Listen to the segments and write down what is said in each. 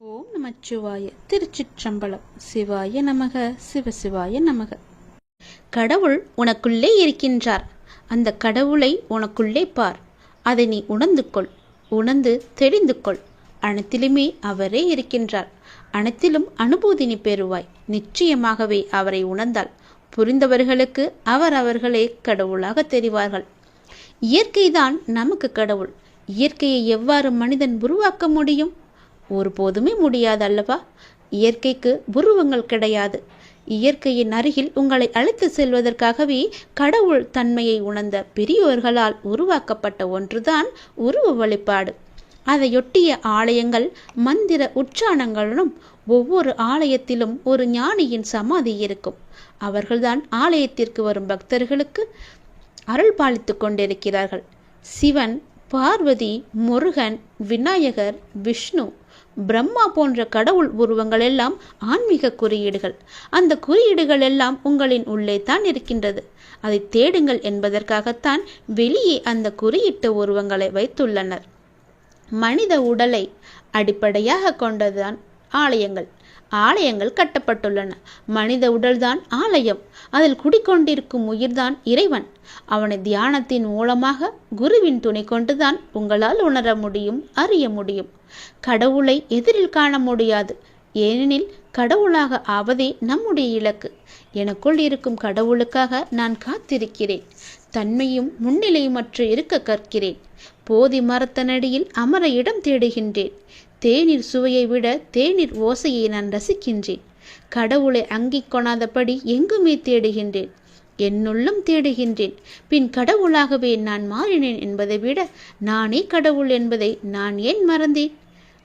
ஓம் நமச்சிவாய. திருச்சிற்றம்பலம். சிவாய நமக. சிவசிவாய நமக. கடவுள் உனக்குள்ளே இருக்கின்றார். அந்த கடவுளை உனக்குள்ளே பார். அதை நீ உணர்ந்து கொள். உணர்ந்து தெரிந்து கொள். அனைத்திலுமே அவரே இருக்கின்றார். அனைத்திலும் அனுபூதி நீ பெறுவாய். நிச்சயமாகவே அவரை உணர்ந்தால் புரிந்தவர்களுக்கு அவர்களே கடவுளாக தெரிவார்கள். இயற்கைதான் நமக்கு கடவுள். இயற்கையை எவ்வாறு மனிதன் உருவாக்க முடியும்? ஒருபோதுமே முடியாது அல்லவா? இயற்கைக்கு உருவங்கள் கிடையாது. இயற்கையின் அருகில் உங்களை அழைத்து செல்வதற்காகவே கடவுள் தன்மையை உணர்ந்த பெரியோர்களால் உருவாக்கப்பட்ட ஒன்றுதான் உருவ வழிபாடு. அதையொட்டிய ஆலயங்கள் மந்திர உச்சாரணங்களுடன் ஒவ்வொரு ஆலயத்திலும் ஒரு ஞானியின் சமாதி இருக்கும். அவர்கள்தான் ஆலயத்திற்கு வரும் பக்தர்களுக்கு அருள் பாலித்து கொண்டிருக்கிறார்கள். சிவன், பார்வதி, முருகன், விநாயகர், விஷ்ணு, பிரம்மா போன்ற கடவுள் உருவங்கள் எல்லாம் ஆன்மீக குறியீடுகள். அந்த குறியீடுகள் எல்லாம் உங்களின் உள்ளே தான் இருக்கின்றது. அதை தேடுங்கள் என்பதற்காகத்தான் வெளியே அந்த குறியிட்ட உருவங்களை வைத்துள்ளனர். மனித உடலை அடிப்படையாக கொண்டதுதான் ஆலயங்கள். ஆலயங்கள் கட்டப்பட்டுள்ளன. மனித உடல்தான் ஆலயம். அதில் குடிக்கொண்டிருக்கும் உயிர்தான் இறைவன். அவனை தியானத்தின் மூலமாக குருவின் துணை கொண்டுதான் உங்களால் உணர முடியும், அறிய முடியும். கடவுளை எதிரில் காண முடியாது. ஏனெனில் கடவுளாக ஆவதே நம்முடைய இலக்கு. எனக்குள் இருக்கும் கடவுளுக்காக நான் காத்திருக்கிறேன். தன்மையும் முன்னிலையுமற்று இருக்க கற்கிறேன். போதி மரத்தனடியில் அமர இடம் தேடுகின்றேன். தேநீர் சுவையை விட தேநீர் ஓசையை நான் ரசிக்கின்றேன். கடவுளை அங்கிக் கொணாதபடி எங்குமே தேடுகின்றேன். என்னுள்ளும் தேடுகின்றேன். பின் கடவுளாகவே நான் மாறினேன் என்பதை விட நானே கடவுள் என்பதை நான் ஏன் மறந்தேன்?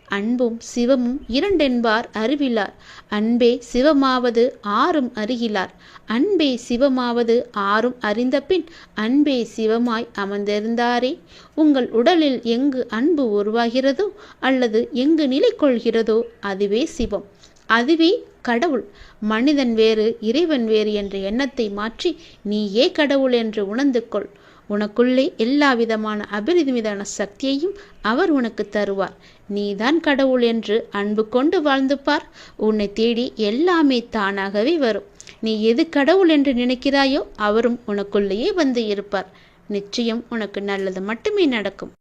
அன்பும் சிவமும் இரண்டென்பார் அறிவிலார். அன்பே சிவமாவது ஆறும் அறிகிலார். அன்பே சிவமாவது ஆறும் அறிந்த பின் அன்பே சிவமாய் அமர்ந்திருந்தாரே. உங்கள் உடலில் எங்கு அன்பு உருவாகிறதோ அல்லது எங்கு நிலை கொள்கிறதோ அதுவே சிவம், அதுவே கடவுள். மனிதன் வேறு, இறைவன் வேறு என்ற எண்ணத்தை மாற்றி நீயே கடவுள் என்று உணர்ந்து கொள். உனக்குள்ளே எல்லா விதமான அபரிமிதமான சக்தியையும் அவர் உனக்கு தருவார். நீதான் கடவுள் என்று அன்பு கொண்டு வாழ்ந்து பார். உன்னை தேடி எல்லாமே தானாகவே வரும். நீ எது கடவுள் என்று நினைக்கிறாயோ அவரும் உனக்குள்ளேயே வந்து இருப்பார். நிச்சயம் உனக்கு நல்லது மட்டுமே நடக்கும்.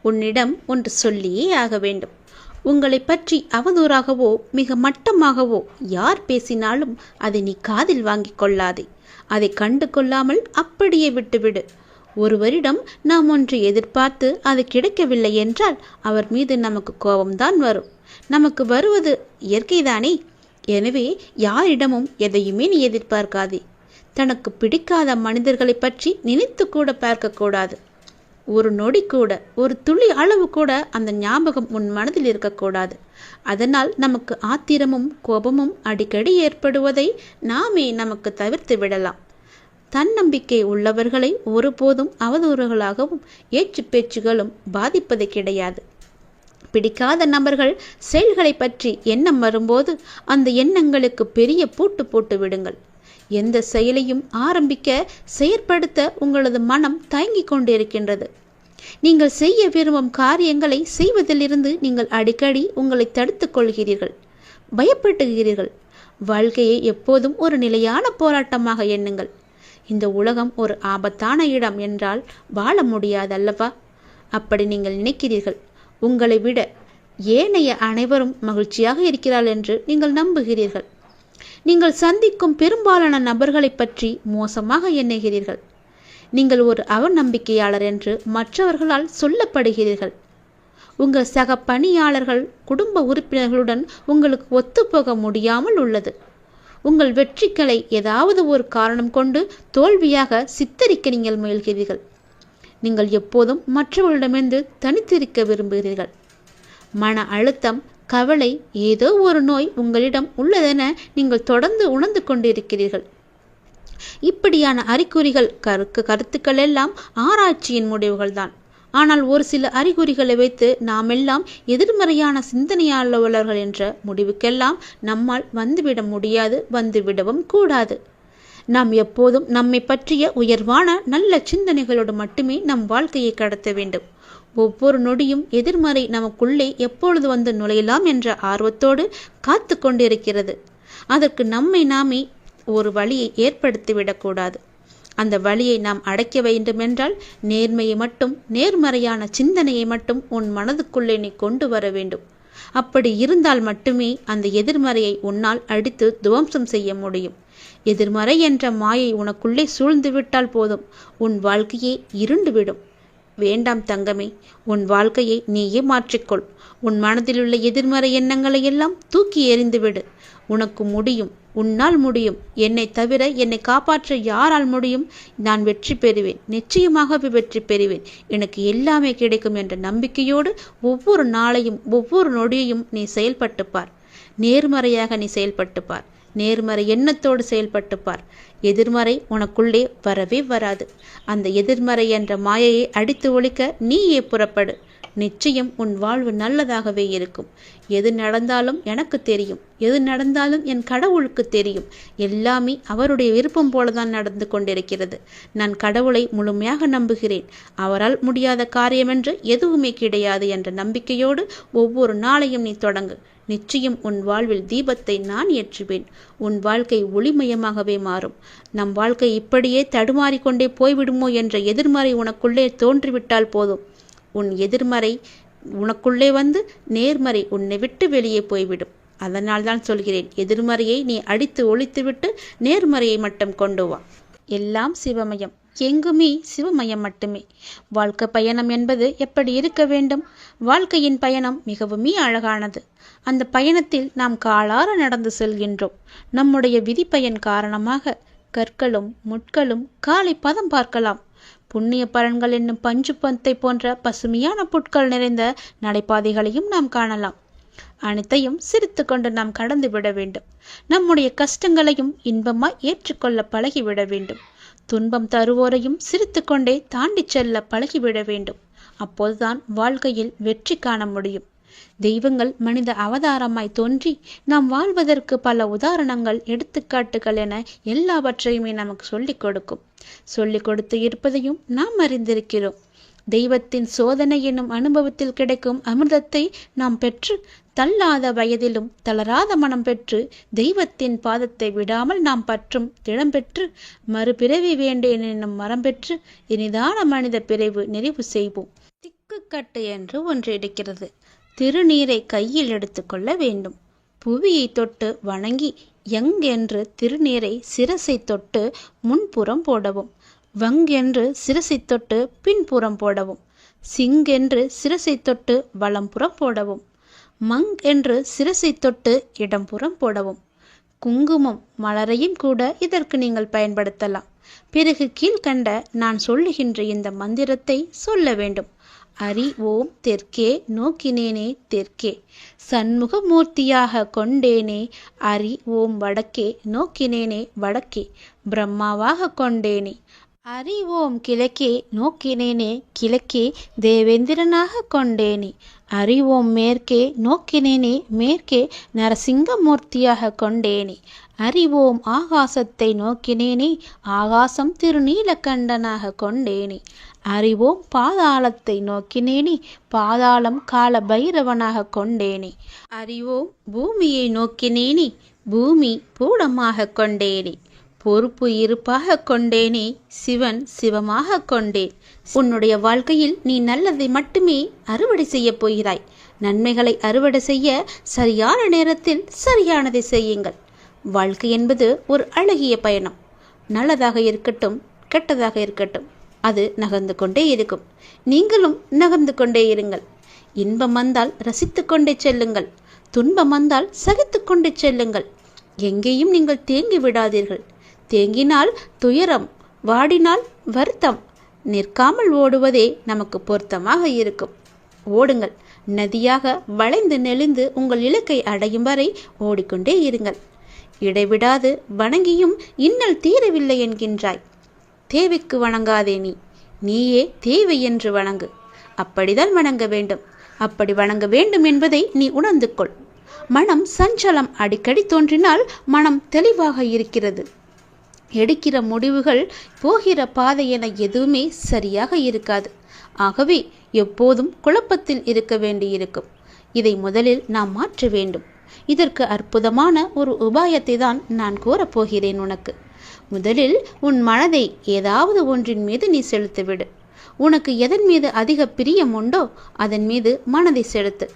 உன்னிடம் ஒன்று சொல்லியே ஆக வேண்டும். உங்களை பற்றி அவதூறாகவோ மிக மட்டமாகவோ யார் பேசினாலும் அதை நீ காதில் வாங்கிக் கொள்ளாதே. அதை கண்டு கொள்ளாமல் அப்படியே விட்டுவிடு. ஒருவரிடம் நாம் ஒன்று எதிர்பார்த்து அது கிடைக்கவில்லை என்றால் அவர் மீது நமக்கு கோபம்தான் வரும். நமக்கு வருவது இயற்கைதானே. எனவே யாரிடமும் எதையுமே நீ எதிர்பார்க்காதே. தனக்கு பிடிக்காத மனிதர்களை பற்றி நினைத்து கூட பார்க்கக்கூடாது. ஒரு நொடி கூட, ஒரு துளி அளவு கூட அந்த ஞாபகம் உன் மனதில் இருக்கக்கூடாது. அதனால் நமக்கு ஆத்திரமும் கோபமும் அடிக்கடி ஏற்படுவதை நாமே நமக்கு தவிர்த்து விடலாம். தன்னம்பிக்கை உள்ளவர்களை ஒருபோதும் அவதூறுகளாகவும் ஏச்சு பேச்சுகளும் பாதிப்பது கிடையாது. பிடிக்காத நபர்கள் செயல்களை பற்றி எண்ணம் வரும்போது அந்த எண்ணங்களுக்கு பெரிய பூட்டு போட்டு விடுங்கள். எந்த செயலையும் ஆரம்பிக்க, செயற்படுத்த உங்களது மனம் தயங்கிக் கொண்டிருக்கின்றது. நீங்கள் செய்ய விரும்பும் காரியங்களை செய்வதிலிருந்து நீங்கள் அடிக்கடி உங்களை தடுத்துக் கொள்கிறீர்கள், பயப்படுகிறீர்கள். வாழ்க்கையை எப்போதும் ஒரு நிலையான போராட்டமாக எண்ணுங்கள். இந்த உலகம் ஒரு ஆபத்தான இடம் என்றால் வாழ முடியாதல்லவா? அப்படி நீங்கள் நினைக்கிறீர்கள். உங்களை விட ஏனைய அனைவரும் மகிழ்ச்சியாக இருக்கிறார்கள் என்று நீங்கள் நம்புகிறீர்கள். நீங்கள் சந்திக்கும் பெரும்பாலான நபர்களை பற்றி மோசமாக எண்ணுகிறீர்கள். நீங்கள் ஒரு அவநம்பிக்கையாளர் என்று மற்றவர்களால் சொல்லப்படுகிறீர்கள். உங்கள் சக பணியாளர்கள், குடும்ப உறுப்பினர்களுடன் உங்களுக்கு ஒத்துப்போக முடியாமல் உள்ளது. உங்கள் வெற்றிகளை ஏதாவது ஒரு காரணம் கொண்டு தோல்வியாக சித்தரிக்க நீங்கள் முயல்கிறீர்கள். நீங்கள் எப்போதும் மற்றவர்களிடமிருந்து தனித்திருக்க விரும்புகிறீர்கள். மன அழுத்தம், கவலை, ஏதோ ஒரு நோய் உங்களிடம் உள்ளதென நீங்கள் தொடர்ந்து உணர்ந்து கொண்டிருக்கிறீர்கள். இப்படியான அறிகுறிகள் கருத்துக்கள் எல்லாம் ஆராய்ச்சியின் முடிவுகள் தான். ஆனால் ஒரு சில அறிகுறிகளை வைத்து நாமெல்லாம் எதிர்மறையான சிந்தனையாளர்கள் என்ற முடிவுக்கெல்லாம் நம்மால் வந்துவிட முடியாது, வந்துவிடவும் கூடாது. நாம் எப்போதும் நம்மை பற்றிய உயர்வான நல்ல சிந்தனைகளோடு மட்டுமே நம் வாழ்க்கையை கடத்த வேண்டும். ஒவ்வொரு நொடியும் எதிர்மறை நமக்குள்ளே எப்பொழுது வந்து நுழையலாம் என்ற ஆர்வத்தோடு காத்து கொண்டிருக்கிறது. அதற்கு நம்மை நாமே ஒரு வழியை ஏற்படுத்திவிடக்கூடாது. அந்த வழியை நாம் அடைக்க வேண்டுமென்றால் நேர்மையை மட்டும், நேர்மறையான சிந்தனையை மட்டும் உன் மனதுக்குள்ளே நீ கொண்டு வர வேண்டும். அப்படி இருந்தால் மட்டுமே அந்த எதிர்மறையை உன்னால் அடித்து துவம்சம் செய்ய முடியும். எதிர்மறை என்ற மாயை உனக்குள்ளே சூழ்ந்து விட்டால் போதும், உன் வாழ்க்கையே இருண்டுவிடும். வேண்டாம் தங்கமே, உன் வாழ்க்கையை நீயே மாற்றிக்கொள். உன் மனதிலுள்ள எதிர்மறை எண்ணங்களை எல்லாம் தூக்கி எறிந்துவிடு. உனக்கு முடியும், உன்னால் முடியும். என்னை தவிர என்னை காப்பாற்ற யாரால் முடியும்? நான் வெற்றி பெறுவேன், நிச்சயமாகவே வெற்றி பெறுவேன். எனக்கு எல்லாமே கிடைக்கும் என்ற நம்பிக்கையோடு ஒவ்வொரு நாளையும் ஒவ்வொரு நொடியையும் நீ செயல்பட்டுப்பார். நேர்மறையாக நீ செயல்பட்டுப்பார். நேர்மறை எண்ணத்தோடு செயல்பட்டுப்பார். எதிர்மறை உனக்குள்ளே வரவே வராது. அந்த எதிர்மறை என்ற மாயையை அடித்து ஒழிக்க நீயே புறப்படு. நிச்சயம் உன் வாழ்வு நல்லதாகவே இருக்கும். எது நடந்தாலும் எனக்கு தெரியும், எது நடந்தாலும் என் கடவுளுக்கு தெரியும். எல்லாமே அவருடைய விருப்பம் போலதான் நடந்து கொண்டிருக்கிறது. நான் கடவுளை முழுமையாக நம்புகிறேன். அவரால் முடியாத காரியமென்று எதுவுமே கிடையாது என்ற நம்பிக்கையோடு ஒவ்வொரு நாளையும் நீ தொடங்கு. நிச்சயம் உன் வாழ்வில் தீபத்தை நான் ஏற்றுவேன். உன் வாழ்க்கை ஒளிமயமாகவே மாறும். நம் வாழ்க்கை இப்படியே தடுமாறிக்கொண்டே போய்விடுமோ என்ற எதிர்மறை உனக்குள்ளே தோன்றிவிட்டால் போதும். உன் எதிர்மறை உனக்குள்ளே வந்து நேர்மறை உன்னை விட்டு வெளியே போய்விடும். அதனால் தான் சொல்கிறேன், எதிர்மறையை நீ அடித்து ஒழித்துவிட்டு நேர்மறையை மட்டும் கொண்டு வா. எல்லாம் சிவமயம், எங்குமே சிவமயம் மட்டுமே. வாழ்க்கை பயணம் என்பது எப்படி இருக்க வேண்டும்? வாழ்க்கையின் பயணம் மிகவுமே அழகானது. அந்த பயணத்தில் நாம் காலார நடந்து செல்கின்றோம். நம்முடைய விதிப்பயன் காரணமாக கற்களும் முட்களும் காலை பதம் பார்க்கலாம். புண்ணிய பலன்கள் என்னும் பஞ்சு பந்தை போன்ற பசுமையான புட்கள் நிறைந்த நடைபாதைகளையும் நாம் காணலாம். அனைத்தையும் சிரித்து கொண்டு நாம் கடந்து விட வேண்டும். நம்முடைய கஷ்டங்களையும் இன்பமாய் ஏற்றுக்கொள்ள பழகிவிட வேண்டும். துன்பம் தருவோரையும் சிரித்து கொண்டே தாண்டி செல்ல பழகிவிட வேண்டும். அப்போதுதான் வாழ்க்கையில் வெற்றி காண முடியும். தெய்வங்கள் மனித அவதாரமாய் தோன்றி நாம் வாழ்வதற்கு பல உதாரணங்கள், எடுத்துக்காட்டுகள் என எல்லாவற்றையுமே நமக்கு சொல்லிக் கொடுக்கும். சொல்லிக் கொடுத்து இருப்பதையும் நாம் அறிந்திருக்கிறோம். தெய்வத்தின் சோதனை என்னும் அனுபவத்தில் கிடைக்கும் அமிர்தத்தை நாம் பெற்று தள்ளாத வயதிலும் தளராத மனம் பெற்று தெய்வத்தின் பாதத்தை விடாமல் நாம் பற்றும் திடம் பெற்று மறுபிறவி வேண்டேன் என்னும் மரம் பெற்று இனிதான மனித பிறவு நிறைவு செய்வோம். திக்குக்கட்டு என்று ஒன்று இருக்கிறது. திருநீரை கையில் எடுத்துக்கொள்ள வேண்டும். புவியை தொட்டு வணங்கி என்று திருநீரை சிரசை தொட்டு முன்புறம் போடவும். வங்கென்று சிரசை தொட்டு பின்புறம் போடவும். சிங்கென்று சிரசை தொட்டு வலம்புறம் போடவும். என்று சிரசை தொட்டு இடம்புறம் போடவும். குங்குமம் மலரையும் கூட இதற்கு நீங்கள் பயன்படுத்தலாம். பிறகு கீழ்கண்ட நான் சொல்லுகின்ற இந்த மந்திரத்தை சொல்ல வேண்டும். அரி ஓம் தெற்கே நோக்கினேனே தெற்கே, சண்முகமூர்த்தியாக கொண்டேனே. அரி ஓம் வடக்கே நோக்கினேனே வடக்கே, பிரம்மாவாக கொண்டேனே. அரி ஓம் கிழக்கே நோக்கினேனே கிழக்கே, தேவேந்திரனாக கொண்டேனே. அரி ஓம் மேற்கே நோக்கினேனே மேற்கே, நரசிங்கமூர்த்தியாக கொண்டேனே. அரி ஓம் ஆகாசத்தை நோக்கினேனே, ஆகாசம் திருநீலகண்டனாக கொண்டேனே. அறிவோம் பாதாளத்தை நோக்கினேனே, பாதாளம் கால பைரவனாக கொண்டேனே. அறிவோம் பூமியை நோக்கினேனே, பூமி பூடமாக கொண்டேனே. பொறுப்பு இருப்பாக கொண்டேனே, சிவன் சிவமாக கொண்டேன். உன்னுடைய வாழ்க்கையில் நீ நல்லதை மட்டுமே அறுவடை செய்ய போகிறாய். நன்மைகளை அறுவடை செய்ய சரியான நேரத்தில் சரியானதை செய்யுங்கள். வாழ்க்கை என்பது ஒரு அழகிய பயணம். நல்லதாக இருக்கட்டும், கெட்டதாக இருக்கட்டும், அது நகர்ந்து கொண்டே இருக்கும். நீங்களும் நகர்ந்து கொண்டே இருங்கள். இன்பம் வந்தால் ரசித்து கொண்டே செல்லுங்கள். துன்பம் வந்தால் சகித்து கொண்டே செல்லுங்கள். எங்கேயும் நீங்கள் தேங்கி விடாதீர்கள். தேங்கினால் துயரம், வாடினால் வருத்தம். நிற்காமல் ஓடுவதே நமக்கு பொருத்தமாக இருக்கும். ஓடுங்கள். நதியாக வளைந்து நெளிந்து உங்கள் இலக்கை அடையும் வரை ஓடிக்கொண்டே இருங்கள். இடைவிடாது வணங்கியும் இன்னல் தீரவில்லை என்கின்றாய். தேவைக்கு வணங்காதே. நீயே தேவை என்று வணங்கு. அப்படிதான் வணங்க வேண்டும். அப்படி வணங்க வேண்டும் என்பதை நீ உணர்ந்து கொள். மனம் சஞ்சலம் அடிக்கடி தோன்றினால் மனம் தெளிவாக இருக்கிறது. எடுக்கிற முடிவுகள், போகிற பாதை என எதுவுமே சரியாக இருக்காது. ஆகவே எப்போதும் குழப்பத்தில் இருக்க வேண்டியிருக்கும். இதை முதலில் நாம் மாற்ற வேண்டும். இதற்கு அற்புதமான ஒரு உபாயத்தை தான் நான் கூறப்போகிறேன் உனக்கு. முதலில் உன் மனதை ஏதாவது ஒன்றின் மீது நீ செலுத்திவிடு. உனக்கு எதன் மீது அதிக பிரியம் உண்டோ அதன் மீது மனதை செலுத்து.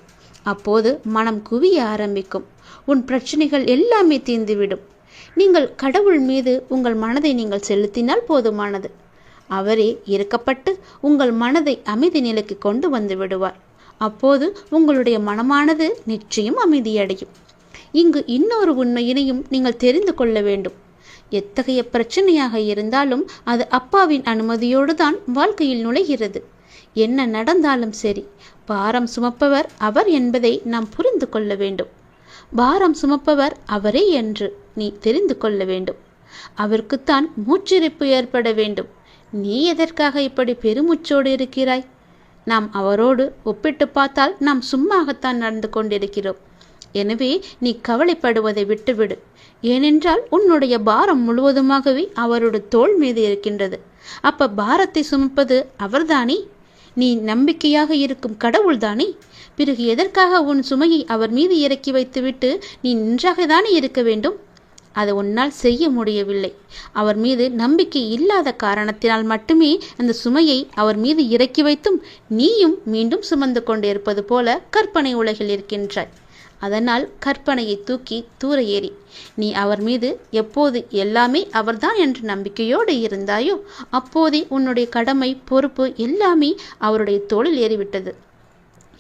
அப்போது மனம் குவிய ஆரம்பிக்கும். உன் பிரச்சனைகள் எல்லாமே தீர்ந்துவிடும். நீங்கள் கடவுள் மீது உங்கள் மனதை நீங்கள் செலுத்தினால் போதுமானது. அவரே இறக்கப்பட்டு உங்கள் மனதை அமைதி நிலைக்கு கொண்டு வந்து விடுவார். அப்போது உங்களுடைய மனமானது நிச்சயம் அமைதியடையும். இங்கு இன்னொரு உண்மையினையும் நீங்கள் தெரிந்து கொள்ள வேண்டும். எத்தகைய பிரச்சனையாக இருந்தாலும் அது அப்பாவின் அனுமதியோடு தான் வாழ்க்கையில் நுழைகிறது. என்ன நடந்தாலும் சரி, பாரம் சுமப்பவர் அவர் என்பதை நாம் புரிந்து கொள்ள வேண்டும். பாரம் சுமப்பவர் அவரே என்று நீ தெரிந்து கொள்ள வேண்டும். அவருக்குத்தான் மூச்சிறைப்பு ஏற்பட வேண்டும். நீ எதற்காக இப்படி பெருமூச்சோடு இருக்கிறாய்? நாம் அவரோடு ஒப்பிட்டு பார்த்தால் நாம் சும்மாகத்தான் நடந்து கொண்டிருக்கிறோம். எனவே நீ கவலைப்படுவதை விட்டுவிடு. ஏனென்றால் உன்னுடைய பாரம் முழுவதுமாகவே அவரோட தோள் மீது இருக்கின்றது. அப்ப பாரத்தை சுமப்பது அவர்தானே? நீ நம்பிக்கையாக இருக்கும் கடவுள்தானே? பிறகு எதற்காக உன் சுமையை அவர் மீது இறக்கி வைத்துவிட்டு நீ நின்றாகத்தானே இருக்க வேண்டும்? அதை உன்னால் செய்ய முடியவில்லை. அவர் மீது நம்பிக்கை இல்லாத காரணத்தினால் மட்டுமே அந்த சுமையை அவர் மீது இறக்கி வைத்தும் நீயும் மீண்டும் சுமந்து கொண்டிருப்பது போல கற்பனை உலகில் இருக்கின்றாய். அதனால் கற்பனையை தூக்கி தூர ஏறி நீ அவர் மீது எப்போது எல்லாமே அவர்தான் என்ற நம்பிக்கையோடு இருந்தாயோ அப்போதே உன்னுடைய கடமை, பொறுப்பு எல்லாமே அவருடைய தோளில் ஏறிவிட்டது.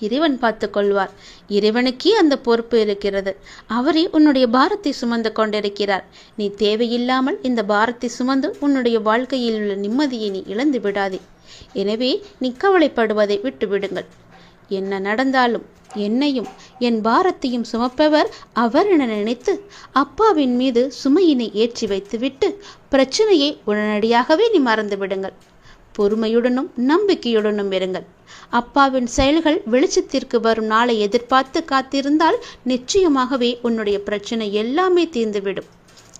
இறைவன் பார்த்து கொள்வார். இறைவனுக்கே அந்த பொறுப்பு இருக்கிறது. அவரே உன்னுடைய பாரத்தை சுமந்து கொண்டிருக்கிறார். நீ தேவையில்லாமல் இந்த பாரத்தை சுமந்து உன்னுடைய வாழ்க்கையில் உள்ள நிம்மதியை நீ இழந்து விடாதே. எனவே நீ கவலைப்படுவதை விட்டு விடுங்கள். என்ன நடந்தாலும் என்னையும் என் பாரத்தையும் சுமப்பவர் அவர் என நினைத்து அப்பாவின் மீது சுமையினை ஏற்றி வைத்துவிட்டு பிரச்சனையை உடனடியாகவே நீ மறந்து விடுங்கள். பொறுமையுடனும் நம்பிக்கையுடனும் இருங்கள். அப்பாவின் செயல்கள் வெளிச்சத்திற்கு வரும் நாளை எதிர்பார்த்து காத்திருந்தால் நிச்சயமாகவே உன்னுடைய பிரச்சனை எல்லாமே தீர்ந்துவிடும்.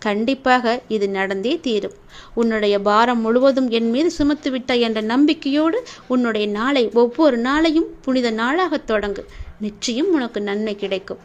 கண்டிப்பாக இது நடந்தே தீரும். உன்னுடைய பாரம் முழுவதும் என் மீது சுமத்து விட்டாய் என்ற நம்பிக்கையோடு உன்னுடைய நாளை ஒவ்வொரு நாளையும் புனித நாளாக தொடங்கு. நிச்சயம் உனக்கு நன்மை கிடைக்கும்.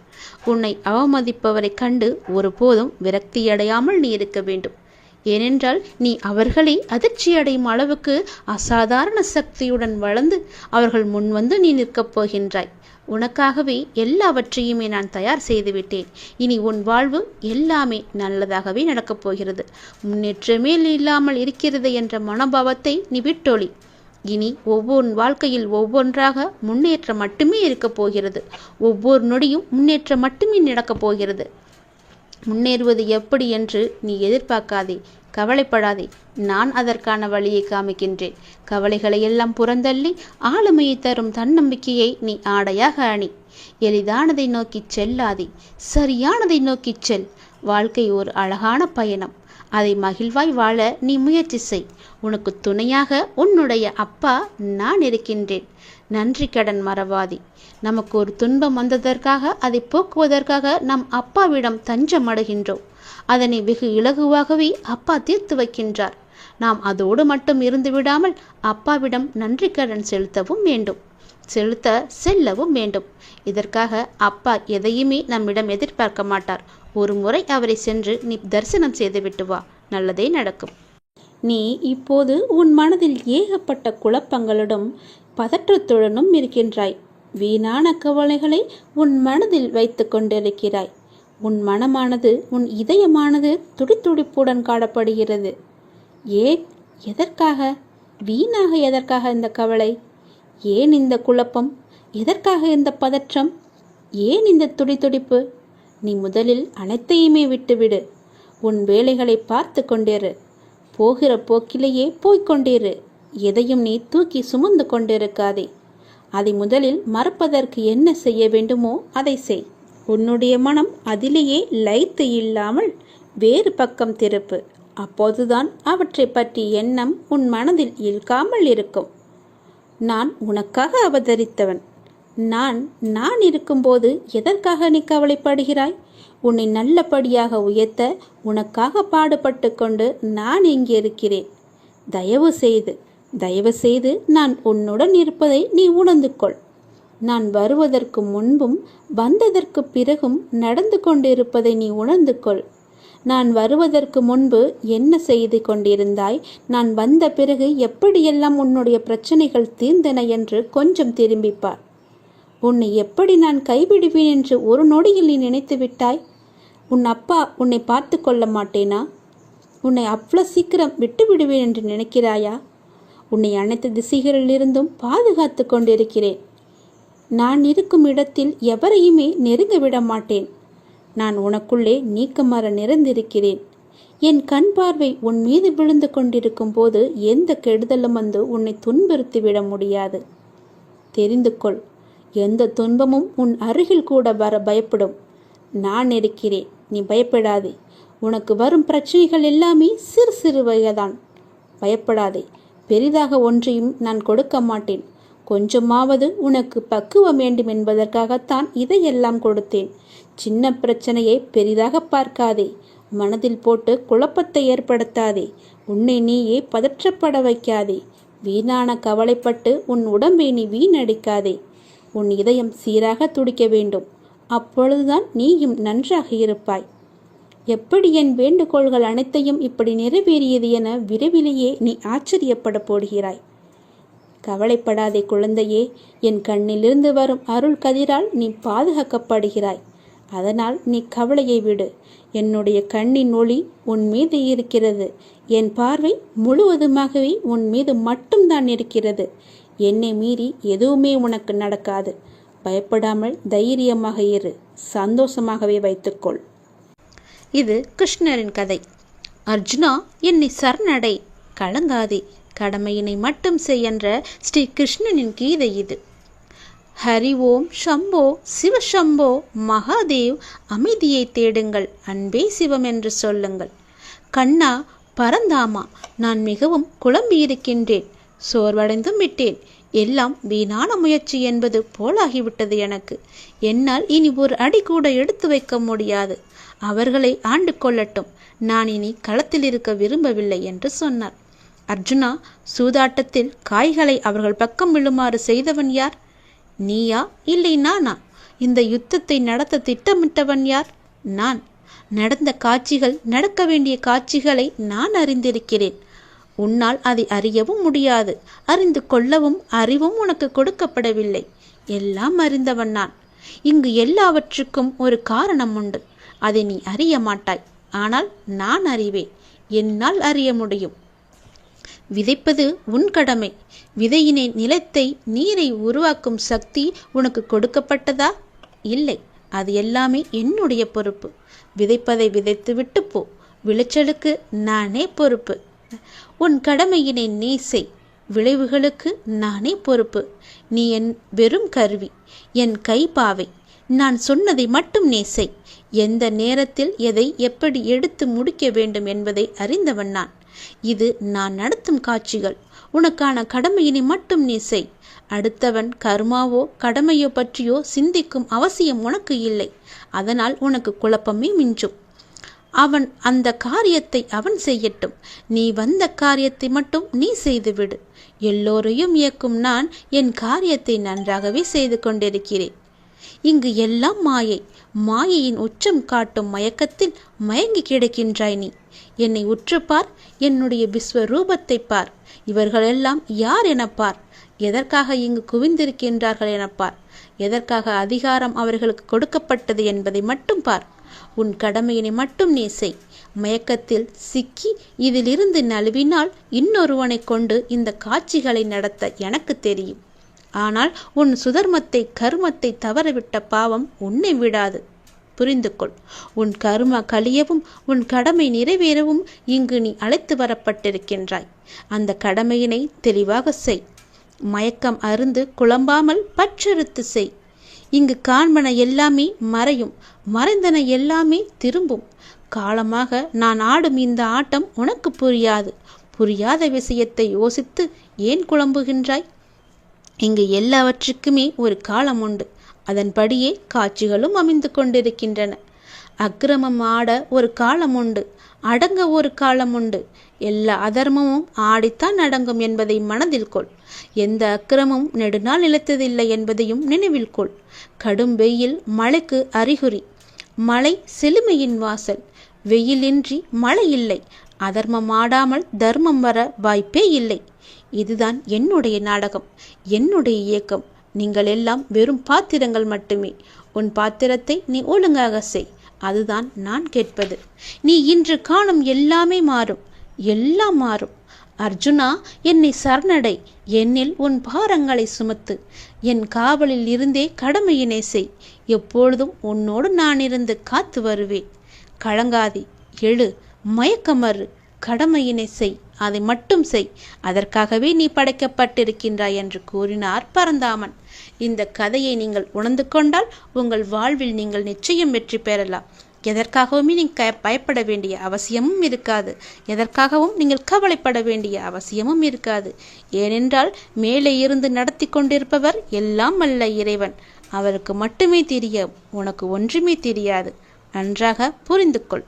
உன்னை அவமதிப்பவரை கண்டு ஒருபோதும் விரக்தியடையாமல் நீ இருக்க வேண்டும். ஏனென்றால் நீ அவர்களை அதிர்ச்சியடையும் அளவுக்கு அசாதாரண சக்தியுடன் வளர்ந்து அவர்கள் முன்வந்து நீ நிற்கப் போகின்றாய். உனக்காகவே எல்லாவற்றையுமே நான் தயார் செய்துவிட்டேன். இனி உன் வாழ்வு எல்லாமே நல்லதாகவே நடக்கப் போகிறது. முன்னேற்றமே இல்லாமல் இருக்கிறது என்ற மனோபாவத்தை நீ விட்டொழி. இனி ஒவ்வொரு வாழ்க்கையில் ஒவ்வொன்றாக முன்னேற்றம் மட்டுமே இருக்கப் போகிறது. ஒவ்வொரு நொடியும் முன்னேற்றம் மட்டுமே நடக்கப் போகிறது. முன்னேறுவது எப்படி என்று நீ எதிர்பார்க்காதே, கவலைப்படாதே. நான் அதற்கான வழியை காமிக்கின்றேன். கவலைகளை எல்லாம் புறந்தள்ளி ஆளுமையை தரும் தன்னம்பிக்கையை நீ ஆடையாக அணி. எளிதானதை நோக்கி செல்லாதே, சரியானதை நோக்கி செல். வாழ்க்கை ஒரு அழகான பயணம். அதை மகிழ்வாய் வாழ நீ முயற்சி செய். உனக்கு துணையாக உன்னுடைய அப்பா நான் இருக்கின்றேன். நன்றி கடன் மறவாதி. நமக்கு ஒரு துன்பம் வந்ததற்காக அதை போக்குவதற்காக நம் அப்பாவிடம் தஞ்சம் அடைகின்றோம். அதனை வெகு இலகுவாகவே அப்பா தீர்த்து வைக்கின்றார். நாம் அதோடு மட்டும் இருந்து விடாமல் அப்பாவிடம் நன்றி கடன் செலுத்தவும் வேண்டும். செல்லவும் வேண்டும். இதற்காக அப்பா எதையுமே நம்மிடம் எதிர்பார்க்க மாட்டார். ஒரு முறை அவரை சென்று நீ தரிசனம் செய்துவிட்டு வா, நல்லதே நடக்கும். நீ இப்போது உன் மனதில் ஏகப்பட்ட குழப்பங்களுடன் பதற்றத்துடனும் இருக்கின்றாய். வீணான கவலைகளை உன் மனதில் வைத்து கொண்டிருக்கிறாய். உன் மனமானது, உன் இதயமானது துடித்துடிப்புடன் காணப்படுகிறது. ஏன்? எதற்காக? வீணாக எதற்காக இந்த கவலை? ஏன் இந்த குழப்பம்? எதற்காக இந்த பதற்றம்? ஏன் இந்த துடித்துடிப்பு? நீ முதலில் அனைத்தையுமே விட்டுவிடு. உன் வேலைகளை பார்த்து கொண்டிரு. போகிற போக்கிலேயே போய்கொண்டிரு. எதையும் நீ தூக்கி சுமந்து கொண்டிருக்காதே. அதை முதலில் மறப்பதற்கு என்ன செய்ய வேண்டுமோ அதை செய். உன்னுடைய மனம் அதிலேயே லயித்து இல்லாமல் வேறு பக்கம் திருப்பு. அப்போதுதான் அவற்றை பற்றி எண்ணம் உன் மனதில் இழுக்காமல் இருக்கும். நான் உனக்காக அவதரித்தவன். நான் இருக்கும்போது எதற்காக நீ கவலைப்படுகிறாய்? உன்னை நல்லபடியாக உயர்த்த உனக்காக பாடுபட்டு கொண்டு நான் இங்கே இருக்கிறேன். தயவு செய்து தயவு செய்து நான் உன்னுடன் இருப்பதை நீ உணர்ந்து கொள். நான் வருவதற்கு முன்பும் வந்ததற்கு பிறகும் நடந்து கொண்டிருப்பதை நீ உணர்ந்து கொள். நான் வருவதற்கு முன்பு என்ன செய்து கொண்டிருந்தாய், நான் வந்த பிறகு எப்படியெல்லாம் உன்னுடைய பிரச்சனைகள் தீர்ந்தன என்று கொஞ்சம் திரும்பிப்பார். உன்னை எப்படி நான் கைவிடுவேன் என்று ஒரு நொடியில் நீ நினைத்து விட்டாய்? உன் அப்பா உன்னை பார்த்து கொள்ள மாட்டேனா? உன்னை அவ்வளோ சீக்கிரம் விட்டு விடுவேன் என்று நினைக்கிறாயா? உன்னை அனைத்து திசைகளிலிருந்தும் பாதுகாத்து கொண்டிருக்கிறேன். நான் இருக்கும் இடத்தில் எவரையுமே நெருங்க விட மாட்டேன். நான் உனக்குள்ளே நீக்கமர நிறைந்திருக்கிறேன். என் கண் பார்வை உன் மீது விழுந்து கொண்டிருக்கும் போது எந்த கெடுதலும் வந்து உன்னை துன்புறுத்தி விட முடியாது. தெரிந்து கொள், எந்த துன்பமும் உன் அருகில் கூட வர பயப்படும். நான் இருக்கிறேன், நீ பயப்படாதே. உனக்கு வரும் பிரச்சனைகள் எல்லாமே சிறு சிறு வகைதான். பயப்படாதே. பெரிதாக ஒன்றையும் நான் கொடுக்க மாட்டேன். கொஞ்சமாவது உனக்கு பக்குவம் வேண்டும் என்பதற்காகத்தான் இதையெல்லாம் கொடுத்தேன். சின்ன பிரச்சனையை பெரிதாக பார்க்காதே. மனதில் போட்டு குழப்பத்தை ஏற்படுத்தாதே. உன்னை நீயே பதற்றப்பட வைக்காதே. வீணான கவலைப்பட்டு உன் உடம்பை நீ வீணடிக்காதே. உன் இதயம் சீராக துடிக்க வேண்டும். அப்பொழுதுதான் நீயும் நன்றாக இருப்பாய். எப்படி என் வேண்டுகோள்கள் அனைத்தையும் இப்படி நிறைவேறியது என விரைவிலேயே நீ ஆச்சரியப்பட போடுகிறாய். கவலைப்படாதே குழந்தையே. என் கண்ணிலிருந்து வரும் அருள் கதிரால் நீ பாதுகாக்கப்படுகிறாய். அதனால் நீ கவலையை விடு. என்னுடைய கண்ணின் ஒளி உன் மீது இருக்கிறது. என் பார்வை முழுவதுமாகவே உன் மீது மட்டும்தான் இருக்கிறது. என்னை மீறி எதுவுமே உனக்கு நடக்காது. பயப்படாமல் தைரியமாக இரு. சந்தோஷமாகவே வைத்துக்கொள். இது கிருஷ்ணரின் கதை. அர்ஜுனா, என்னை சரணடை, கலங்காதே, கடமையினை மட்டும் செய் என்ற ஸ்ரீ கிருஷ்ணனின் கீதை இது. ஹரி ஓம் சம்போ சிவசம்போ மகாதேவ். அமைதியை தேடுங்கள், அன்பே சிவம் என்று சொல்லுங்கள். கண்ணா பரந்தாமா, நான் மிகவும் குழம்பியிருக்கின்றேன். சோர்வடைந்தும் விட்டேன். எல்லாம் வீணான முயற்சி என்பது போலாகிவிட்டது எனக்கு. என்னால் இனி ஒரு அடி கூட எடுத்து வைக்க முடியாது. அவர்களை ஆண்டு கொள்ளட்டும். நான் இனி களத்தில் இருக்க விரும்பவில்லை என்று சொன்னார். அர்ஜுனா, சூதாட்டத்தில் காய்களை அவர்கள் பக்கம் விழுமாறு செய்தவன் யார்? நீயா இல்லை நானா? இந்த யுத்தத்தை நடத்த திட்டமிட்டவன் யார்? நான். நடந்த காட்சிகள், நடக்க வேண்டிய காட்சிகளை நான் அறிந்திருக்கிறேன். உன்னால் அதை அறியவும் முடியாது. அறிந்து கொள்ளவும் அறிவும் உனக்கு கொடுக்கப்படவில்லை. எல்லாம் அறிந்தவன் நான். இங்கு எல்லாவற்றுக்கும் ஒரு காரணம் உண்டு. அதை நீ அறிய மாட்டாய். ஆனால் நான் அறிவேன். என்னால் அறிய முடியும். விதைப்பது உன் கடமை. விதையினை, நிலத்தை, நீரை உருவாக்கும் சக்தி உனக்கு கொடுக்கப்பட்டதா? இல்லை. அது எல்லாமே என்னுடைய பொறுப்பு. விதைப்பதை விதைத்து விட்டு போ. விளைச்சலுக்கு நானே பொறுப்பு. உன் கடமையினை நீ செய். விளைவுகளுக்கு நானே பொறுப்பு. நீ என் வெறும் கருவி, என் கைப்பாவை. நான் சொன்னதை மட்டும் நீ செய். எந்த நேரத்தில் எதை எப்படி எடுத்து முடிக்க வேண்டும் என்பதை அறிந்தவன் நான். இது நான் நடத்தும் காட்சிகள். உனக்கான கடமையினை மட்டும் நீ செய். அடுத்தவன் கர்மாவோ கடமையோ பற்றியோ சிந்திக்கும் அவசியம் உனக்கு இல்லை. அதனால் உனக்கு குழப்பமே மிஞ்சும். அவன் அந்த காரியத்தை அவன் செய்யட்டும். நீ வந்த காரியத்தை மட்டும் நீ செய்துவிடு. எல்லோரையும் இயக்கும் நான் என் காரியத்தை நன்றாகவே செய்து கொண்டிருக்கிறேன். இங்கு எல்லாம் மாயை. மாயையின் உச்சம் காட்டும் மயக்கத்தில் மயங்கி கிடக்கின்றாய் நீ. என்னை உற்றுப்பார். என்னுடைய விஸ்வரூபத்தை பார். இவர்களெல்லாம் யார் என பார். எதற்காக இங்கு குவிந்திருக்கின்றார்கள் என பார். எதற்காக அதிகாரம் அவர்களுக்கு கொடுக்கப்பட்டது என்பதை மட்டும் பார். உன் கடமையினை மட்டும் நீ செய். மயக்கத்தில் சிக்கி இதிலிருந்து நழுவினால் இன்னொருவனை கொண்டு இந்த காட்சிகளை நடத்த எனக்கு தெரியும். ஆனால் உன் சுதர்மத்தை, கர்மத்தை தவறவிட்ட பாவம் உன்னை விடாது. புரிந்து கொள். உன் கர்ம கழியவும் உன் கடமை நிறைவேறவும் இங்கு நீ அழைத்து வரப்பட்டிருக்கின்றாய். அந்த கடமையினை தெளிவாக செய். மயக்கம் அருந்து குழம்பாமல் பற்றறுத்து செய். இங்கு காண்பன எல்லாமே மறையும். மறைந்தன எல்லாமே திரும்பும். காலமாக நான் ஆடும் இந்த ஆட்டம் உனக்கு புரியாது. புரியாத விஷயத்தை யோசித்து ஏன் குழம்புகின்றாய்? இங்கு எல்லாவற்றுக்குமே ஒரு காலம் உண்டு. அதன்படியே காட்சிகளும் அமைந்து கொண்டிருக்கின்றன. அக்கிரமம் ஆட ஒரு காலம் உண்டு, அடங்க ஒரு காலம் உண்டு. எல்லா அதர்மமும் ஆடித்தான் அடங்கும் என்பதை மனதில் கொள். எந்த அக்கிரமும் நெடுநாள் நிலைத்ததில்லை என்பதையும் நினைவில் கொள். கடும் வெயில் மழைக்கு அறிகுறி. மழை செழுமையின் வாசல். வெயிலின்றி மழை இல்லை. அதர்மம் ஆடாமல் தர்மம் வர வாய்ப்பே இல்லை. இதுதான் என்னுடைய நாடகம், என்னுடைய இயக்கம். நீங்கள் எல்லாம் வெறும் பாத்திரங்கள் மட்டுமே. உன் பாத்திரத்தை நீ ஒழுங்காக செய், அதுதான் நான் கேட்பது. நீ இன்று காணும் எல்லாமே மாறும், எல்லாம் மாறும். அர்ஜுனா, என்னை சரணடை. என்னில் உன் பாரங்களை சுமத்து. என் காவலில் இருந்தே கடமையினை செய். எப்பொழுதும் உன்னோடு நான் இருந்து காத்து வருவேன். கலங்காதே, எழு, மயக்கமறு, கடமையினை செய், அதை மட்டும் செய். அதற்காகவே நீ படைக்கப்பட்டிருக்கின்றாய் என்று கூறினார் பரந்தாமன். இந்த கதையை நீங்கள் உணர்ந்து கொண்டால் உங்கள் வாழ்வில் நீங்கள் நிச்சயம் வெற்றி பெறலாம். எதற்காகவுமே நீங்கள் பயப்பட வேண்டிய அவசியமும் இருக்காது. எதற்காகவும் நீங்கள் கவலைப்பட வேண்டிய அவசியமும் இருக்காது. ஏனென்றால் மேலே இருந்து நடத்தி கொண்டிருப்பவர் எல்லாம் அல்ல இறைவன். அவருக்கு மட்டுமே தெரியும், உனக்கு ஒன்றுமே தெரியாது. நன்றாக புரிந்து கொள்.